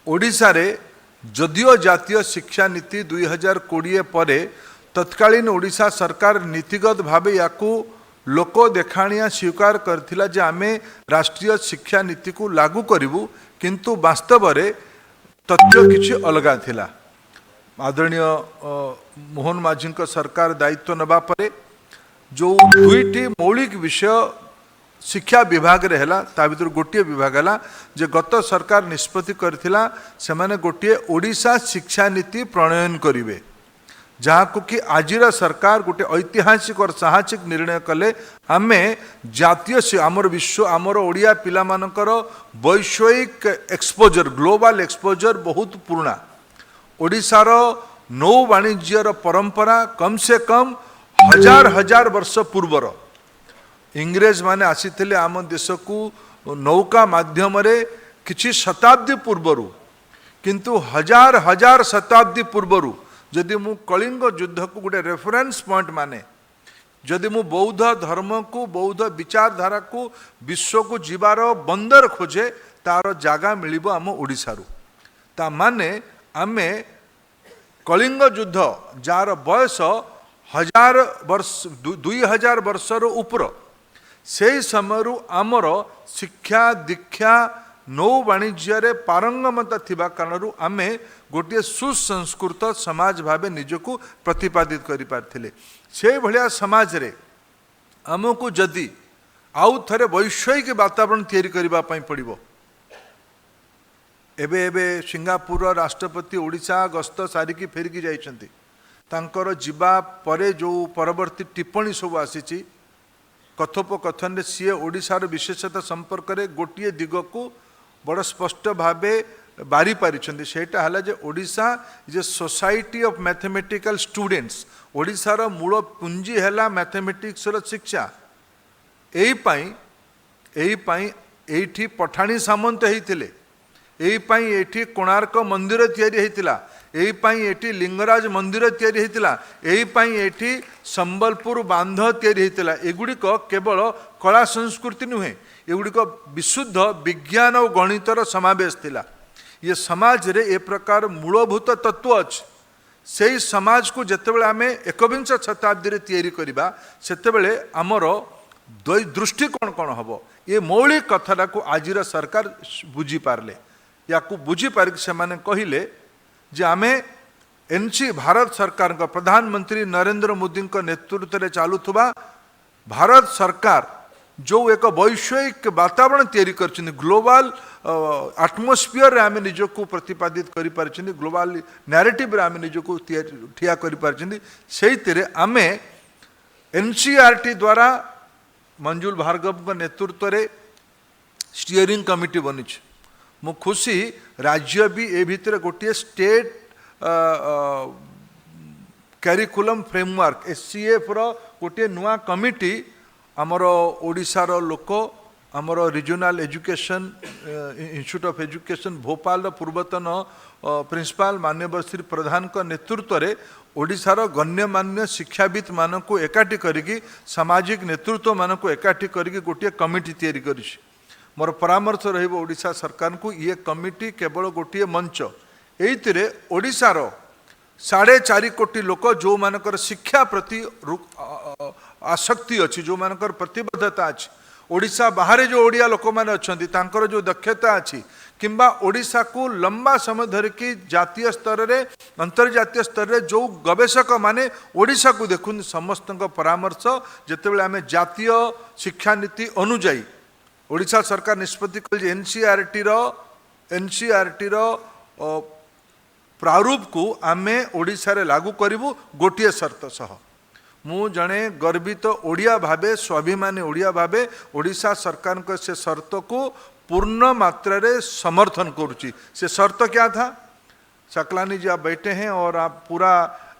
ओडिशा रे जदियो जातीय शिक्षा नीति 2020 पर तत्कालीन ओडिशा सरकार नीतिगत भाव या लोक देखाणिया स्वीकार करथिला जे आमे राष्ट्रीय शिक्षा नीति को लागू करिवु, किंतु वास्तव रे तथ्य किछि अलगा थिला। आदरणीय मोहन माझी सरकार दायित्व नबा परे जो दुईटी मौलिक विषय शिक्षा विभाग रे हैला, ता भीतर गोटे विभाग हैला जे गत सरकार निष्पत्ति करथिला से माने गोटे ओडिशा शिक्षा नीति प्रणयन करिवे, जहाँ को कि आजिरा सरकार गोटे ऐतिहासिक और साहसिक निर्णय कले। आमे जातीय आमर विश्व आमर ओडिया पिला मानकर वैश्विक एक्सपोजर ग्लोबल एक्सपोजर बहुत पुराना। ओडिशार नौ वाणिज्यर परंपरा कम से कम हजार हजार वर्ष पूर्वर इंग्रेज माने आसीथिले आम देश को नौका माध्यम रे किछि शताब्दी पूर्वरु, किंतु हजार हजार शताब्दी पूर्वरु जदि मु कलिंग युद्ध को गोटे रेफरेंस पॉइंट माने, जदि मु बौद्ध धर्म को बौद्ध विचारधारा को विश्व को जीवार बंदर खोजे तार जागा मिलिबो आम ओडिशारु। ता माने आमे कलिंग युद्ध जार बयस 1000 वर्ष 2000 वर्षर ऊपर से समय आमर शिक्षा दीक्षा नौ वाणिज्य रे पारंगमता थिबा कारणरू आमे गोटे सुसंस्कृत समाज भावे निजको प्रतिपादित करि पारथिले। से भलिया समाज रे आमको जदि आउ थरे वैश्विक वातावरण तैयारी करबा पई पड़िबो। एबे एबे सिंगापुर राष्ट्रपति ओडिशा गस्त सारिकी फेरिकी जाइछंती, तांकर जीवा परे जो परवर्ती टिप्पणी सब आसीची कथोपकथन रे सीए ओडिशार विशेषता संपर्क रे गोटिए दिग को बड़ स्पष्ट भावे बारी पारिछंती। सेटा हला जे Odisha is a society of mathematical students. ओडिशार मूल पुंजी हैला मैथमेटिक्स रो शिक्षा। एई पई एठी पठाणी सामंत हेतिले, एई पई एठी कोणार्क मंदिर तयारी हेतिला, एई पई एठी लिंगराज मंदिर तयारी हेतिला, एई पई एठी संबलपुर बांध तयारी हेतिला। एगुड़िक केवल कला संस्कृति नुहे, एगुड़िक विशुद्ध विज्ञान और गणितर समावेश थिला। ये समाज रे ए प्रकार मूलभूत तत्व अछि। सेही समाज को जेतेबेले आमे 21 शताब्दी रे तयारी करिबा सेतेबेले आमर दृष्टिकोण कोन हबो, ये मौलिक कथाटा को आजिरा सरकार बुझी पारले। या को बुझी पार से माने कहिले जे आमे एनसी भारत सरकार का प्रधानमंत्री नरेंद्र मोदी का नेतृत्व में चालुवा भारत सरकार जो एक वैश्विक वातावरण तैयारी करछिन, ग्लोबल एटमॉस्फियर रे आमे निजको प्रतिपादित करि पारछिन, ग्लोबल नैरेटिव रे आमे निजको ठिया करि पारछिन। सेहितरे आमे एनसीईआरटी द्वारा मंजुल भार्गव का नेतृत्व रे स्टीयरिंग कमिटी बनिछ। मु खुशी राज्य भी ए भितर गोटे स्टेट कैरिकुलम फ्रेमवर्क एससीएफ रो गोटे नुआ कमिटी आमर ओडिशार लोक आमर regional education institute of education Bhopal पूर्वतन प्रिंसिपाल माननीय श्री प्रधान का नेतृत्व रे ओडिशार गण्यमान्य शिक्षाविद मान को एकाठी करिकी सामाजिक नेतृत्व मान को एकाठी करिकी गोटे कमिटी तैयारी करिछि। मोर परामर्श रहिबो ओडिशा सरकार को ये कमिटी केवल गोटे मंच, एइतिरे ओडिशार 4.5 कोटी लोक जो मानकर शिक्षा प्रति आसक्ति अच्छी, जो मानकर प्रतिबद्धता अच्छी, ओडिशा बाहर जो ओडिया लोक माने अछंती तांकर जो दक्षता अच्छी, किंबा ओडिशा को लंबा समय धरिकी जातीय स्तर रे अंतर्जातीय स्तर रे जो गवेषक माने ओडिशा को देखुन, समस्त परामर्श जेतेबेले आमे जातीय शिक्षा नीति अनुଯାयी ओडिशा सरकार निष्पत्ति कल एनसीईआरटी रो प्रारूप को आमे ओडिशा रे लागू करिवु गोटिए शर्त सह। मु जने गर्वित ओडिया भावे स्वाभिमानी ओडिया भावे ओडिशा सरकार को से शर्त को पूर्ण मात्रा रे समर्थन करुची। से शर्त क्या था? सकलानी जी आप बैठे हैं और आप पूरा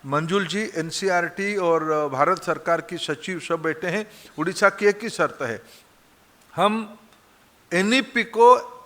मंजुल जी एनसीईआरटी और भारत सरकार की सचिव सब बैठे हैं। उड़ीसा की एक ही शर्त है, हम एनईपी को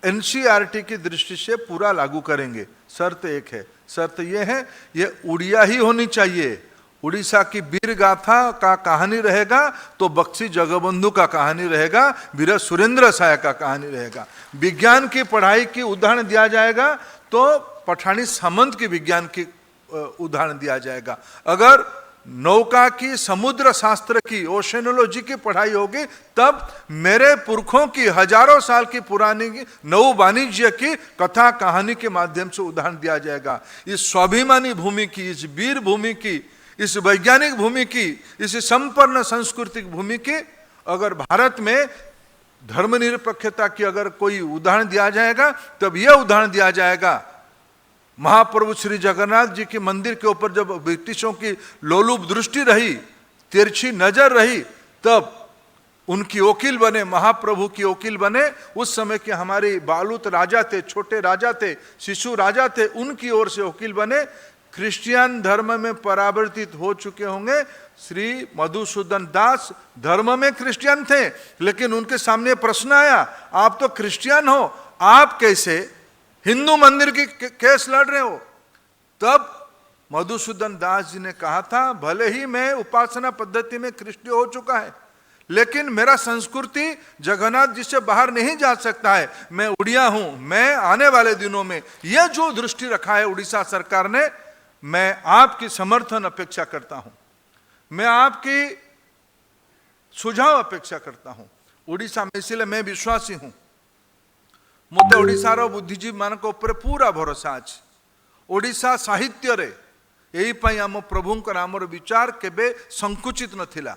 एनसीईआरटी की दृष्टि से पूरा लागू करेंगे। शर्त एक है, शर्त ये है ये उड़िया ही होनी चाहिए, उड़ीसा की वीर गाथा का कहानी रहेगा तो बक्सी जगबंधु का कहानी रहेगा, वीर सुरेंद्र साय का कहानी रहेगा। विज्ञान की पढ़ाई की उदाहरण दिया जाएगा तो पठानी सामंत की विज्ञान की उदाहरण दिया जाएगा। अगर नौका की, समुद्र शास्त्र की, ओशेनोलॉजी की पढ़ाई होगी तब मेरे पुरखों की हजारों साल की पुरानी नौ वाणिज्य की कथा कहानी के माध्यम से उदाहरण दिया जाएगा। इस स्वाभिमानी भूमि की, इस वीर भूमि की, इस वैज्ञानिक भूमि की, इस संपन्न सांस्कृतिक भूमि की अगर भारत में धर्मनिरपेक्षता की अगर कोई उदाहरण दिया जाएगा तब यह उदाहरण दिया जाएगा। महाप्रभु श्री जगन्नाथ जी के मंदिर के ऊपर जब ब्रिटिशों की लोलुप दृष्टि रही, तिरछी नजर रही, तब उनकी वकील बने, महाप्रभु की वकील बने। उस समय के हमारे बालूत राजा थे, छोटे राजा थे, शिशु राजा थे, उनकी ओर से वकील बने। क्रिश्चियन धर्म में परावर्तित हो चुके होंगे श्री मधुसूदन दास धर्म में क्रिश्चियन थे, लेकिन उनके सामने प्रश्न आया, आप तो क्रिश्चियन हो, आप कैसे हिंदू मंदिर की केस लड़ रहे हो? तब मधुसूदन दास जी ने कहा था, भले ही मैं उपासना पद्धति में क्रिश्चियन हो चुका है, लेकिन मेरा संस्कृति जगन्नाथ जी से बाहर नहीं जा सकता है। मैं उड़िया हूं, मैं आने वाले दिनों में यह जो दृष्टि रखा है उड़ीसा सरकार ने, मैं आपकी समर्थन अपेक्षा करता हूं, मैं आपकी सुझाव अपेक्षा करता हूं। उड़ीसा में इसलिए मैं विश्वासी हूं, मत ओडिशार बुद्धिजीवी मान ऊपर पूरा भरोसा अच्छे। ओडिशा साहित्य रे यही पाई आम प्रभुंकर आमर विचार केबे संकुचित नथिला।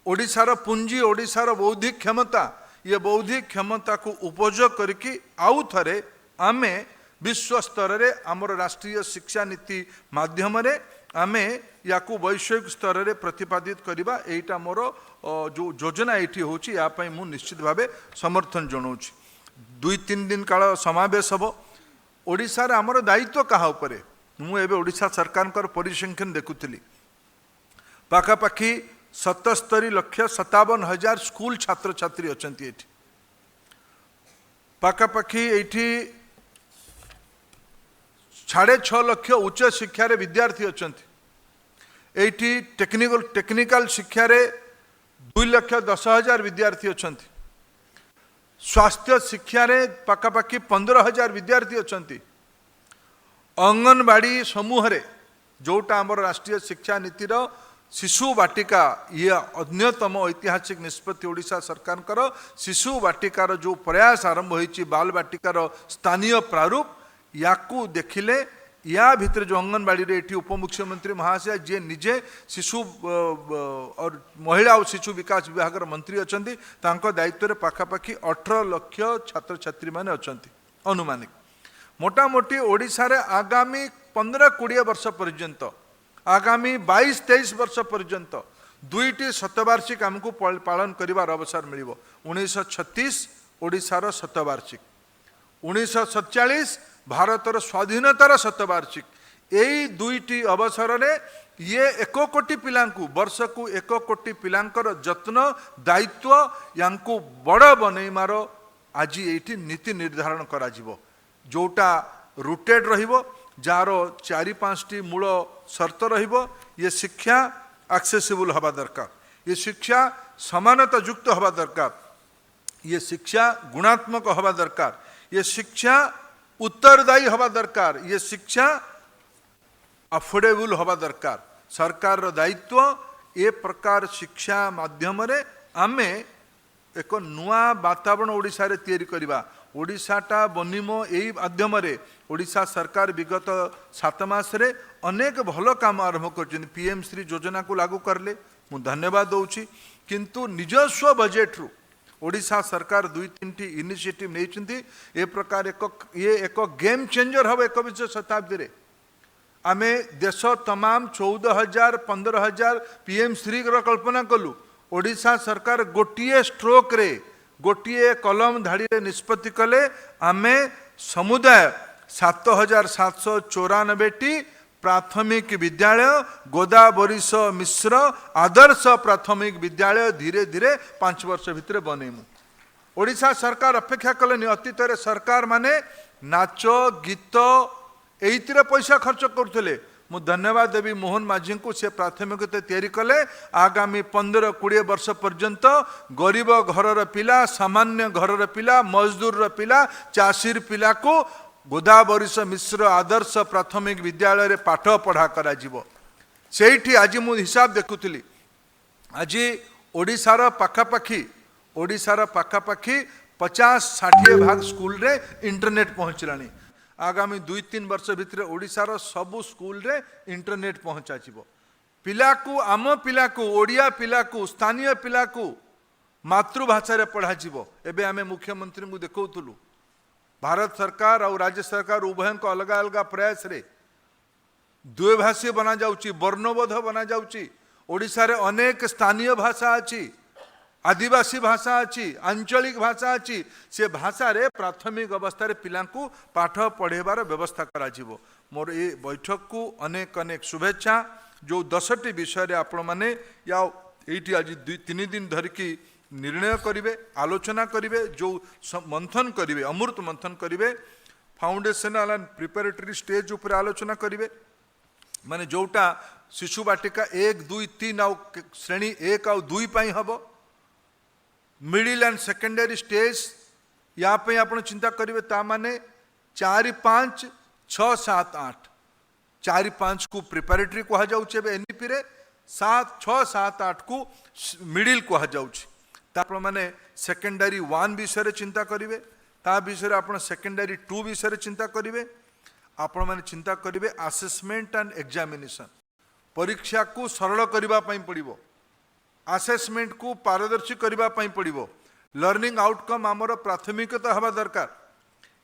ओडिशार पुंजी, ओडिशार बौद्धिक क्षमता, ये बौद्धिक क्षमता को उपयोग करके आउ थरे आमे विश्व स्तर रे आमर राष्ट्रीय शिक्षा नीति माध्यम रे आमे याकू वैश्विक स्तर रे प्रतिपादित करिबा, एटा मोर जो योजना एठी होची या पई मु निश्चित भावे समर्थन जणाउची। 2-3 दिन काल समावेश हम। ओडिशार आमर दायित्व कहा उपरे मुझे ओडिशा सरकार परिसंख्यान देखुली, पाखापाखि 77,57,000 स्कूल छात्र छात्री अच्छा, पाखापाखि ये 6.5 लाख उच्च शिक्षार विद्यार्थी अच्छा, ये टेक्निकल शिक्षार 2,10,000 विद्यार्थी अच्छा, स्वास्थ्य शिक्षा रे पाखापाखि 15,000 विद्यार्थी अच्छा, अंगनवाड़ी समूह रे जोटा आमर राष्ट्रीय शिक्षा नीतिर शिशु वाटिका, ये अन्यतम ऐतिहासिक निष्पत्ति ओडिशा सरकार कर। शिशु वाटिकार जो प्रयास आरंभ होइछि, बाल वाटिकार स्थानीय प्रारूप, याकू देखिले या भितर जो अंगनवाड़ी रे एठी उपमुख्यमंत्री महाशय जे निजे शिशु और महिला और शिशु विकास विभाग मंत्री अच्छा, दायित्व रे पाखापाखि 18 लाख छात्र छात्री माने अच्छा अनुमानिक। मोटामोटी ओडिशा रे आगामी 15-20 वर्ष पर्यंत, आगामी 22-23 वर्ष पर्यंत 2टी शतवार्षिक आमको पालन करिवार अवसर मिलिबो। 1936 ओडिशार शतवार्षिक, 1947 भारतर स्वाधीनतार शतवार्षिक। यही 2टी अवसर रे ये 1 कोटी पिलांकु वर्ष को 1 कोटी पिलांकर जत्न दायित्व यांकु बड़ बनैमार आज ये नीति निर्धारण करा जिवो, जोटा रुटेड रहिबो, जार 4-5टी मूल शर्त रहिबो। ये शिक्षा एक्सेसिबल हवा दरकार, ये शिक्षा समानता युक्त हवा दरकार, ये शिक्षा गुणात्मक हवा दरकार, ये शिक्षा उत्तरदायी हवा दरकार, ये शिक्षा अफोर्डेबल हवा दरकार। सरकार दायित्व ए प्रकार शिक्षा माध्यम रे आमे एक नुआ वातावरण ओडिशा रे तैयारी करिबा। ओडिशाटा बनिमो एई माध्यम रे ओडिशा सरकार विगत 7 मास रे अनेक भल काम आरंभ कर, पीएम श्री योजना को लागू करले, मु धन्यवाद दउछि। किंतु निजस्व बजेट रु ओडिशा सरकार 2-3टी इनिशिएटिव नहीं, ए प्रकार एक गेम चेंजर हम 21वीं शताब्दी रे। आमे देश तमाम 14,000-15,000 पीएम श्री कल्पना कलु, ओडिशा सरकार गोटे स्ट्रोक रे, गोटे कलम धाड़ी रे निष्पत्ति कले, आमे समुदाय 7,794टी प्राथमिक विद्यालय, गोदावरीश मिश्र आदर्श प्राथमिक विद्यालय धीरे धीरे 5 वर्ष भितर बनैमु। ओडिशा सरकार अपेक्षा कले, अतीत रे सरकार माने नाच गीत एइतिरे पैसा खर्च करथले, मु धन्यवाद देवी मोहन माझी को से प्राथमिकता तैयारी कले आगामी 15-20 वर्ष पर्यंत गरीब घरर पिला सामान्य घरर पिला मजदूर पिला चाषीर पिला को गोदावरीश मिश्र आदर्श प्राथमिक विद्यालय रे पाठ पढ़ा करा जीवो सेठी आज मु हिसाब देखुली आज ओडिशार पाखापाखी 50-60 भाग स्कूल रे इंटरनेट पहुँचलानी आगामी 2-3 वर्ष भितर ओडिशार सबु स्कूल रे इंटरनेट पहुँचा पिला को आम पिला को ओडिया पिला को स्थानीय पिला को मातृभाषा रे पढ़ा एबे आमे मुख्यमंत्री को देखौतुलु भारत सरकार और राज्य सरकार उभय को अलग अलग प्रयास रे द्विभाषी बना जाउची वर्णबोध बना जाउची ओडिशा रे अनेक स्थानीय भाषा अच्छी आदिवासी भाषा अच्छी आंचलिक भाषा अच्छी से भाषा रे प्राथमिक अवस्था रे पिला को पाठ पढ़ेबार व्यवस्था करा जीवो मोर ए बैठक को अनेक अनेक शुभेच्छा जो 10टी विषय रे आपण माने या एठी आज 2-3 दिन धरिकी निर्णय करिवे आलोचना करिवे जो मंथन करिवे अमृत मंथन करिवे फाउंडेशनल एंड प्रिपरेटरी स्टेज ऊपर आलोचना करिवे माने जोटा शिशु बाटिका 1, 2, 3 आउ श्रेणी 1 आउ 2 पाई हबो मिडिल एंड सेकेंडरी स्टेज या पे आपण चिंता करिवे ता माने 4, 5, 6, 7, 8 4, 5 को प्रिपरेटरी कहा जाउछे एनईपी रे 7, 6, 7, 8 को मिडिल कहा जाउछे ता आपण माने सेकेंडरी 1 विषय रे चिंता करिवे ता विषय रे आपण सेकेंडरी 2 विषय रे चिंता करिवे आपण माने चिंता करिवे असेसमेंट एंड एग्जामिनेशन परीक्षा को सरल करिबा पई पड़िबो असेसमेंट को पारदर्शी करिबा पई पड़िबो लर्निंग आउटकम आमर प्राथमिकता हवा दरकार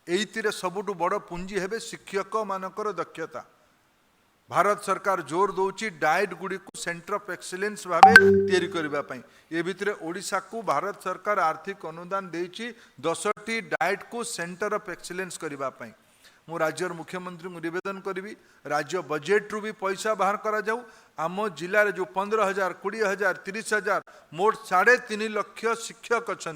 एइतिरे सबुटु बड़ पुंजी हेबे शिक्षक मानकर दक्षता भारत सरकार जोर दौची डाएट गुड़ी को सेंटर ऑफ एक्सीलेंस भावे तैयारी करबा पई ए भितरे ओडिशा को भारत सरकार आर्थिक अनुदान देची 10टी डाएट को सेंटर ऑफ एक्सीलेंस करबा पई मु राज्यर मुख्यमंत्री को निवेदन करी राज्य बजेट रु भी पैसा बाहर करा जाऊ आम जिले में जो 15,000 20,000 30,000 मोट 3.5 लाख शिक्षक अच्छा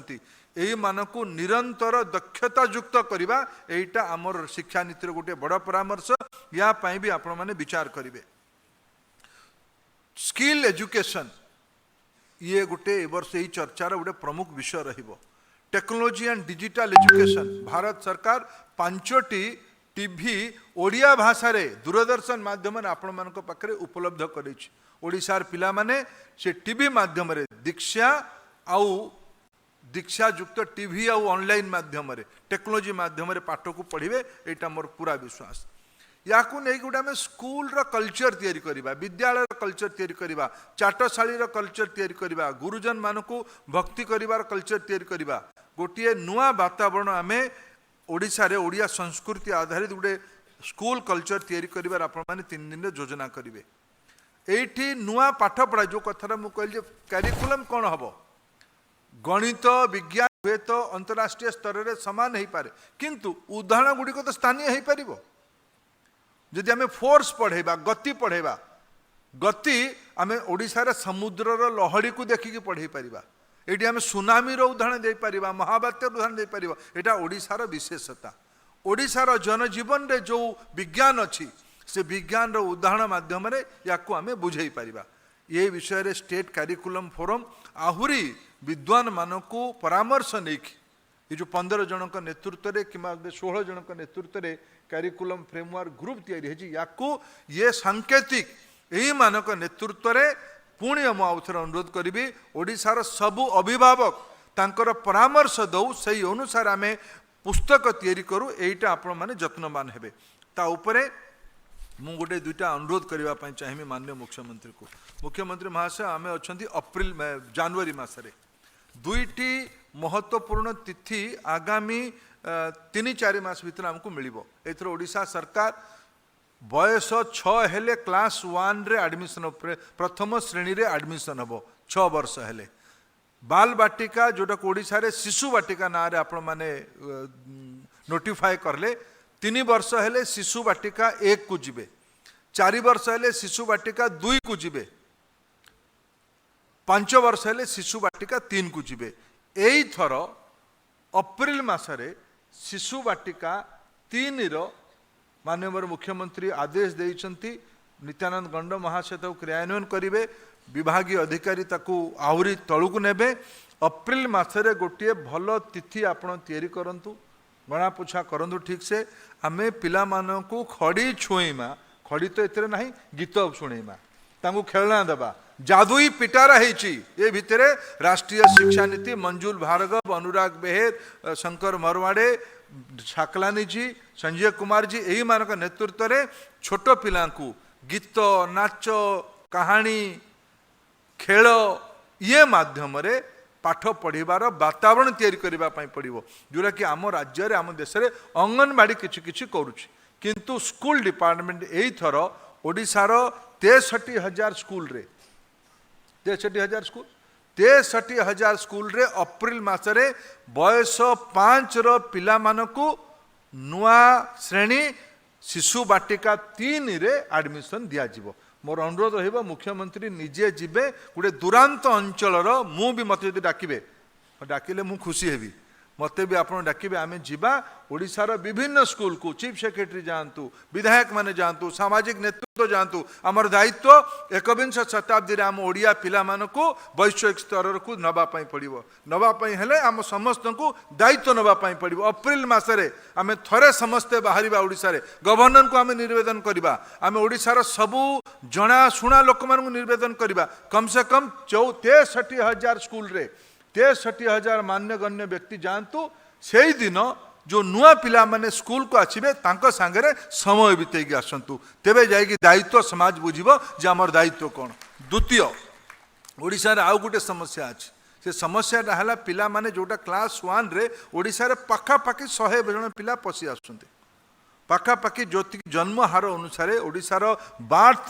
यही मानक निरंतर दक्षता युक्त करवा यहीटा आमर शिक्षा नीतिर गोटे बड़ परामर्श या पाई भी आपण माने विचार करेंगे स्किल एजुकेशन ये गोटे वर्ष यही चर्चार गोटे प्रमुख विषय रहिबो technology and digital education Bharat सरकार 5टी टीवी ओडिया भाषा रे दूरदर्शन माध्यम आपण मान पाखे उपलब्ध करेशार पिला माने से टीवी माध्यम रे दीक्षा युक्त टीवी आउ ऑनलाइन माध्यम रे टेक्नोलोजी माध्यम रे पाठ को पढ़िबे एटा मोर पूरा विश्वास या को नहीं गोटे आम स्कूल रो कल्चर तैयारी करबा विद्यालय रो कल्चर तैयारी करबा चाटशाली रो कल्चर तैयारी करबा गुरुजन मानकू भक्ति करिवार कल्चर तैयारी करबा गोटे नुआ वातावरण आमे ओडिशा रे ओडिया संस्कृति आधारित गोटे स्कूल कल्चर तैयारी करिवार आपण माने 3 दिन रे योजना करिवे एठी नुआ पाठ पढ़ा जो कथरा मु कहल जे करिकुलम कोन हबो गणित विज्ञान हुए तो अंतरराष्ट्रीय स्तर रे समान हो पारे किंतु उदाहरण गुड़ी को तो स्थानीय हो पार जदि आम फोर्स पढ़ेबा गति पढ़ेबा गति आम ओडिशा रे समुद्र रो लहड़ी को देखिकी पढ़े पारिबा एटी आम सुनामी रो उदाहरण दे पारिबा महाबात्या उदाहरण दे पारिबा एटा ओडिशार विशेषता ओडिशार जनजीवन रे जो विज्ञान अच्छी से विज्ञान रो उदाहरण माध्यम रे याकू आम बुझे पारिबा ये विषय रे स्टेट करिकुलम फोरम आहुरी विद्वान मानकू परामर्श नहीं ये जो 15 जन नेतृत्व रे कि 16 जन नेतृत्व रे करिकुलम फ्रेमवर्क ग्रुप तैयारी याकू ये सांकेतिक यही मानक नेतृत्व रे पुणी मु आउथर अनुरोध करी ओडिशार सबु अभिभावक तांकर परामर्श दौ सही अनुसार आम पुस्तक तैयारी करूँ यहीटा आपण मैंने जत्नवान हेबे ता उपरे मु गोटे 2टा अनुरोध करने चाहिए माननीय मुख्यमंत्री को मुख्यमंत्री महाशय आम अच्छा अप्रिल जनवरी मसरे 2टी महत्वपूर्ण तिथि आगामी 3-4 मास भीतर आमको मिलिबो एथर ओडिशा सरकार बयस 6 हेले क्लास 1 रे एडमिशन प्रथम श्रेणी रे एडमिशन हबो 6 वर्ष हेले बाल बाटिका जोटा ओडिशा रे शिशु बाटिका ना रे आपण माने नोटिफाई करले 3 वर्ष हेले शिशु बाटिका 1 को जिबे 4 वर्ष हेले शिशु बाटिका 2 को जिबे 5 वर्ष हेले शिशु बाटिका 3 को जिबे एई थर अप्रिल मासरे शिशु बाटिका 3 रो माननीय मुख्यमंत्री आदेश देइचंती नित्यानंद गंड महाशय क्रियान्वयन करेंगे विभागीय अधिकारी ताकू आहरी तलू नेबे अप्रिल मासरे गोटे भल तिथि आपण तैयारी करंतु गणापोछा करंतु ठीक से आमे पिला मानकू खड़ी छुईमा खड़ी तो एतरे नहीं गीत शुणेमा तांकू खेलना देबा जादुई पिटारा हेची ए भितरे राष्ट्रीय शिक्षा नीति मंजुल भार्गव अनुराग बेहेर शंकर मरवाड़े छाकलानी जी संजय कुमार जी यही मानक नेतृत्व में छोट पिलांकू गीत नाच कहानी खेल ये माध्यम रे पाठ पढ़िबार वातावरण तैयारी करने पड़ो जोटा कि आम राज्य रे आम देश में अंगनवाड़ी किछि किछि करुछि किंतु स्कूल डिपार्टमेंट यही थर ओडिशार 63,000 स्कूल रे 63,000 स्कूल 63,000 स्कूल रे अप्रिल मासरे बयस 5 रो पिला मानकू नुआ श्रेणी शिशु बाटिका 3 रे एडमिशन दिया जिवो मोर अनुरोध रहिबो मुख्यमंत्री निजे जिबे गोटे दूरांत अंचल मु भी मत यदि डाकिबे डाकिले मु खुशी हेबी मते भी आपण डाकिबे आमे जिबा ओडिशार विभिन्न स्कूल को चीफ सेक्रेटरी जानतु विधायक माने जानतु सामाजिक नेतृत्व जानतु आमर दायित्व एकविंश शताब्दी रे आम ओडिया पिला मानकू वैश्विक स्तर को नबा पई पड़िबो नबा पई हेले आम समस्त को दायित्व नबा पई पड़िबो अप्रिल मासरे आमे थरे समस्ते बाहरिबा ओडिसा रे गवर्नर को आमे निवेदन करबा आमे ओडिशार सबु जणा सुना लोक मान को निवेदन करबा कम से कम 63,000 स्कूल रे 63,000 मान्यगण्य व्यक्ति जानतु से दिन जो नुआ पिला माने स्कूल को आसबे तांको सांगरे समय बितेगी आसतु तेबे जाइकी दायित्व समाज बुझिबो जे हमर दायित्व कौन द्वितीय ओडिशा रे आउ गोटे समस्या अछि से समस्या हला पिला माने जोटा क्लास 1 रे ओडिशा रे पाखापाखि 100 जन पिला पसी आसुंते पाखापाखि ज्योति जन्म हार अनुसार ओडिशार बार्थ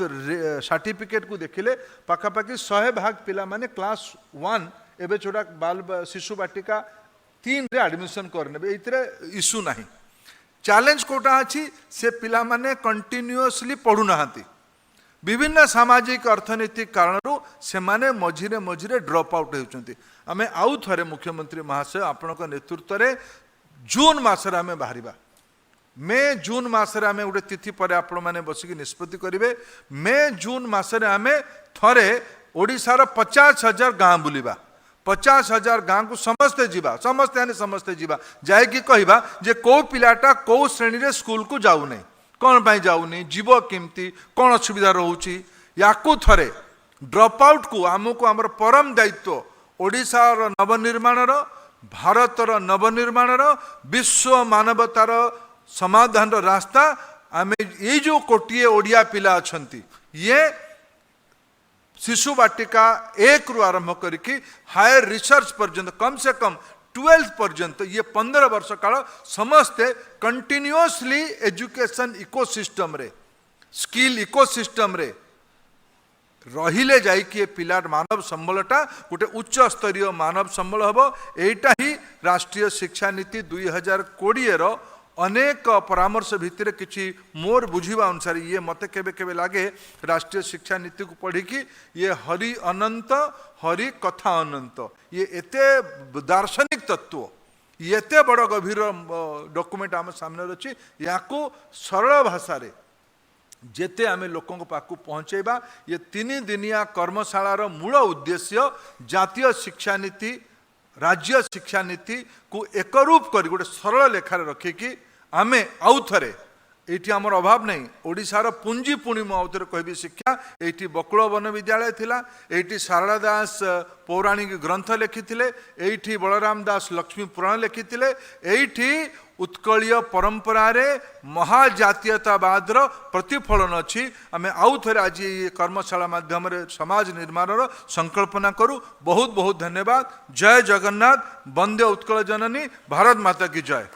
सर्टिफिकेट को देखिले पाखापाखि 100 भाग पिला माने क्लास 1 एबे छोटा बाल शिशु बाटिका 3 रे एडमिशन करने इतरे इश्यू नहीं चैलेंज कोटा अच्छी से पिला माने कंटिन्यूअसली पढ़ु नाहांती विभिन्न सामाजिक अर्थनैतिक कारणरू से माने मझिरे मझिरे ड्रॉप आउट होउचंती आमे आउ थरे मुख्यमंत्री महाशय आपनक नेतृत्व रे जून मासरे आमे बाहरिबा मे जून मासरे आमे गोटे तिथि पर आपण माने बसिकी निष्पत्ति करिवे मे जून मासरे आमे थरे ओडिशार 50,000 गाँ बुलिबा 50,000 गाँ को समस्ते जीवा समस्ते जीवा जाएगी कहवा जे को पिलाटा को श्रेणी रे स्कूल को जाऊ नहीं कौन पाई जाऊ नहीं जीव केमती कौन असुविधा रोची याकू थरे ड्रॉप आउट को आमको आमर परम दायित्व ओडिशार नवनिर्माण भारतर नवनिर्माण विश्व मानवतार समाधान रास्ता आम ये जो कोटिए ओडिया पिला अच्छी ये शिशु बाटिका 1 रु आरंभ करके हायर रिसर्च पर्यंत कम से कम 12th पर्यंत ये 15 वर्ष काल समस्ते कंटिन्यूअसली एजुकेशन इकोसिस्टम रे स्किल इकोसिस्टम रे रहिले जाई कि पिला मानव संबलटा गोटे उच्च स्तरीय मानव संबल हम एटा ही राष्ट्रीय शिक्षा नीति 2020 रो अनेक परामर्श भितर किसी मोर बुझा अनुसार ये मत केबे केबे लागे राष्ट्रीय शिक्षा नीति को पढ़ी कि ये हरि अनंत हरि कथा अनंत ये एते दार्शनिक तत्व ये एते बड़ गभीर डॉक्यूमेंट आम सामने अच्छी या सरल भाषा रे जेते आमे लोकों पाखु पहुँचेबा ये 3 दिनिया कर्मशालार मूल उद्देश्य जातीय शिक्षा नीति राज्य शिक्षा नीति को एकरूप कर गोटे सरल लेखार रखिकी आमे आउ थरे एठी आमर अभाव नहीं ओडिशार पुंजी पुणी मु आउथरे कहबी शिक्षा एठी बकुल वन विद्यालय थिला एठी शारदा दास पौराणिक ग्रंथ लिखिथिले एठी बलराम दास लक्ष्मी पुराण लिखिथिले एठी उत्कलीय परंपरा रे महाजातीयतावाद प्रतिफलन अच्छी आम आउ थे आज ये कर्मशाला माध्यम समाज निर्माण संकल्पना करूँ बहुत बहुत धन्यवाद जय जगन्नाथ वंदे उत्कल जननी भारत माता की जय।